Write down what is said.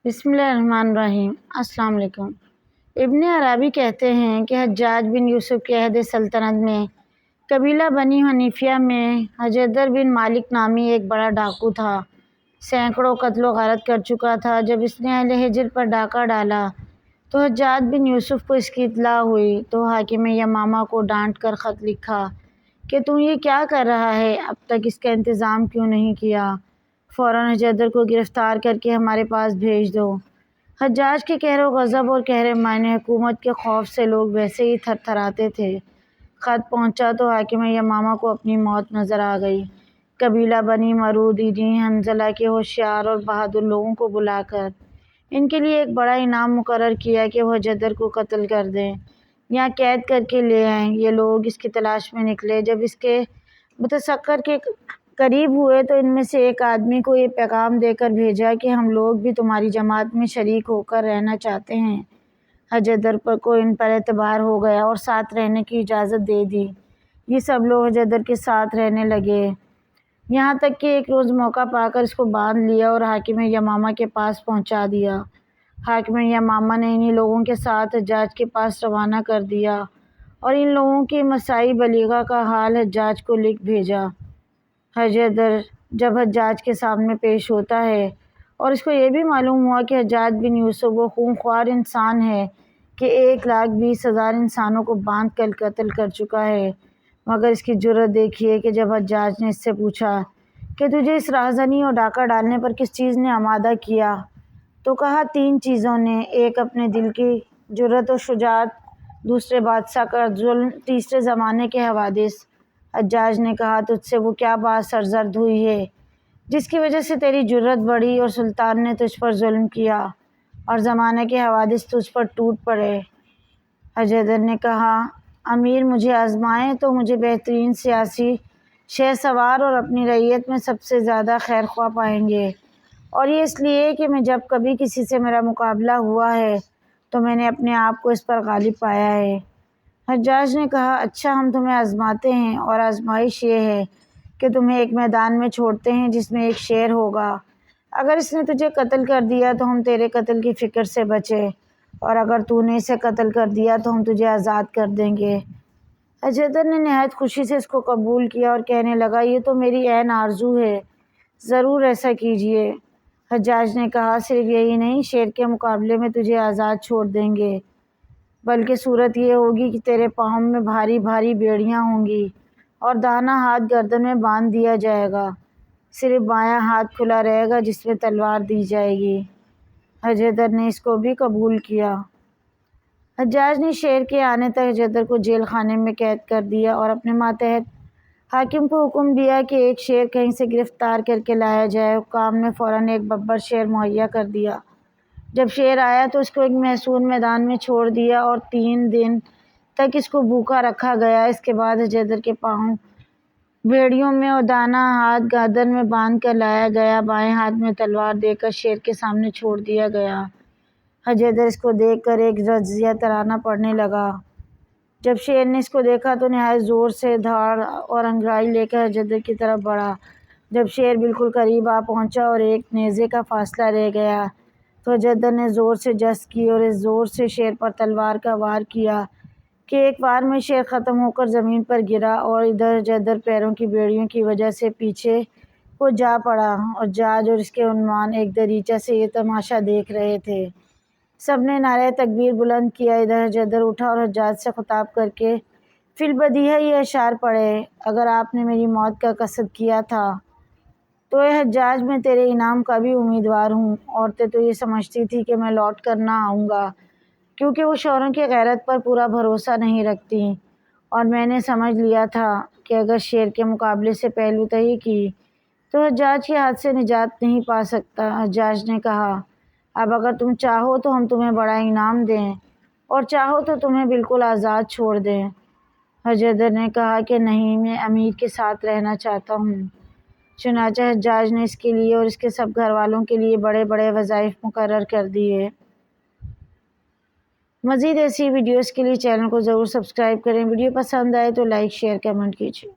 بسم اللہ الرحمن الرحیم۔ السلام علیکم۔ ابن عربی کہتے ہیں کہ حجاج بن یوسف کے عہد سلطنت میں قبیلہ بنی حنیفیہ میں حجدر بن مالک نامی ایک بڑا ڈاکو تھا۔ سینکڑوں قتل و غارت کر چکا تھا۔ جب اس نے اہل حجر پر ڈاکہ ڈالا تو حجاج بن یوسف کو اس کی اطلاع ہوئی تو حاکم یمامہ کو ڈانٹ کر خط لکھا کہ تم یہ کیا کر رہا ہے، اب تک اس کا انتظام کیوں نہیں کیا؟ فوراً حجدر کو گرفتار کر کے ہمارے پاس بھیج دو۔ حجاج کے قہر و غضب اور قہر معنی حکومت کے خوف سے لوگ ویسے ہی تھر تھراتے تھے۔ خط پہنچا تو حاکم یمامہ کو اپنی موت نظر آ گئی۔ قبیلہ بنی مرود ابن حنظلہ کے ہوشیار اور بہادر لوگوں کو بلا کر ان کے لیے ایک بڑا انعام مقرر کیا کہ وہ حجدر کو قتل کر دیں یا قید کر کے لے آئیں۔ یہ لوگ اس کی تلاش میں نکلے۔ جب اس کے متسخر کے قریب ہوئے تو ان میں سے ایک آدمی کو یہ پیغام دے کر بھیجا کہ ہم لوگ بھی تمہاری جماعت میں شریک ہو کر رہنا چاہتے ہیں۔ حجدر کو ان پر اعتبار ہو گیا اور ساتھ رہنے کی اجازت دے دی۔ یہ سب لوگ حجدر کے ساتھ رہنے لگے، یہاں تک کہ ایک روز موقع پا کر اس کو باندھ لیا اور حاکم یمامہ کے پاس پہنچا دیا۔ حاکم یمامہ نے انہی لوگوں کے ساتھ حجاج کے پاس روانہ کر دیا اور ان لوگوں کی مسائی بلیغہ کا حال حجاج کو لکھ بھیجا۔ حجدر جب حجاج کے سامنے پیش ہوتا ہے اور اس کو یہ بھی معلوم ہوا کہ حجاج بن یوسف وہ خونخوار انسان ہے کہ 1,20,000 انسانوں کو باندھ کر قتل کر چکا ہے، مگر اس کی جرأت دیکھیے کہ جب حجاج نے اس سے پوچھا کہ تجھے اس راہزنی اور ڈاکہ ڈالنے پر کس چیز نے آمادہ کیا تو کہا 3 چیزوں نے، ایک اپنے دل کی جرأت و شجاعت، دوسرے بادشاہ کا ظلم، تیسرے زمانے کے حوادث۔ حجاج نے کہا تجھ سے وہ کیا بات سرزد ہوئی ہے جس کی وجہ سے تیری جرأت بڑھی اور سلطان نے تجھ پر ظلم کیا اور زمانے کے حوادث تجھ پر ٹوٹ پڑے؟ حجدر نے کہا امیر مجھے آزمائیں تو مجھے بہترین سیاسی، شہ سوار اور اپنی رعیت میں سب سے زیادہ خیر خواہ پائیں گے، اور یہ اس لیے کہ میں جب کبھی کسی سے میرا مقابلہ ہوا ہے تو میں نے اپنے آپ کو اس پر غالب پایا ہے۔ حجاج نے کہا اچھا، ہم تمہیں آزماتے ہیں، اور آزمائش یہ ہے کہ تمہیں ایک میدان میں چھوڑتے ہیں جس میں ایک شیر ہوگا۔ اگر اس نے تجھے قتل کر دیا تو ہم تیرے قتل کی فکر سے بچے، اور اگر تو نے اسے قتل کر دیا تو ہم تجھے آزاد کر دیں گے۔ حجدر نے نہایت خوشی سے اس کو قبول کیا اور کہنے لگا یہ تو میری عین آرزو ہے، ضرور ایسا کیجیے۔ حجاج نے کہا صرف یہی نہیں، شیر کے مقابلے میں تجھے آزاد چھوڑ دیں گے، بلکہ صورت یہ ہوگی کہ تیرے پاؤں میں بھاری بھاری بیڑیاں ہوں گی اور داہنا ہاتھ گردن میں باندھ دیا جائے گا، صرف بایاں ہاتھ کھلا رہے گا جس میں تلوار دی جائے گی۔ حجدر نے اس کو بھی قبول کیا۔ حجاج نے شیر کے آنے تک حجدر کو جیل خانے میں قید کر دیا اور اپنے ماتحت حاکم کو حکم دیا کہ ایک شیر کہیں سے گرفتار کر کے لایا جائے۔ حکام نے فوراً ایک ببر شیر مہیا کر دیا۔ جب شیر آیا تو اس کو ایک محصور میدان میں چھوڑ دیا اور 3 دن تک اس کو بھوکا رکھا گیا۔ اس کے بعد حجدر کے پاؤں بیڑیوں میں اور داہنا ہاتھ گردن میں باندھ کر لایا گیا، بائیں ہاتھ میں تلوار دے کر شیر کے سامنے چھوڑ دیا گیا۔ حجدر اس کو دیکھ کر ایک رضیہ ترانہ پڑھنے لگا۔ جب شیر نے اس کو دیکھا تو نہایت زور سے دھاڑ اور انگڑائی لے کر حجدر کی طرف بڑھا۔ جب شیر بالکل قریب آ پہنچا اور ایک نیزے کا فاصلہ رہ گیا تو حجدر نے زور سے جست کی اور اس زور سے شیر پر تلوار کا وار کیا کہ ایک وار میں شیر ختم ہو کر زمین پر گرا، اور ادھر حجدر پیروں کی بیڑیوں کی وجہ سے پیچھے کو جا پڑا۔ حجاج اور اس کے عنوان ایک دریچہ سے یہ تماشا دیکھ رہے تھے۔ سب نے نعرہ تکبیر بلند کیا۔ ادھر حجدر اٹھا اور حجاج سے خطاب کر کے فی البدیہہ یہ اشعار پڑھے اگر آپ نے میری موت کا قصد کیا تھا تو اے حجاج میں تیرے انعام کا بھی امیدوار ہوں۔ عورتیں تو یہ سمجھتی تھی کہ میں لوٹ کر نہ آؤں گا کیونکہ وہ شوہروں کی غیرت پر پورا بھروسہ نہیں رکھتی، اور میں نے سمجھ لیا تھا کہ اگر شیر کے مقابلے سے پہلو تہی کی تو حجاج کے ہاتھ سے نجات نہیں پا سکتا۔ حجاج نے کہا اب اگر تم چاہو تو ہم تمہیں بڑا انعام دیں اور چاہو تو تمہیں بالکل آزاد چھوڑ دیں۔ حجدر نے کہا کہ نہیں، میں امیر کے ساتھ رہنا چاہتا ہوں۔ چنانچہ حجاج نے اس کے لیے اور اس کے سب گھر والوں کے لیے بڑے بڑے وظائف مقرر کر دیے۔ مزید ایسی ویڈیوز کے لیے چینل کو ضرور سبسکرائب کریں۔ ویڈیو پسند آئے تو لائک، شیئر، کمنٹ کیجیے۔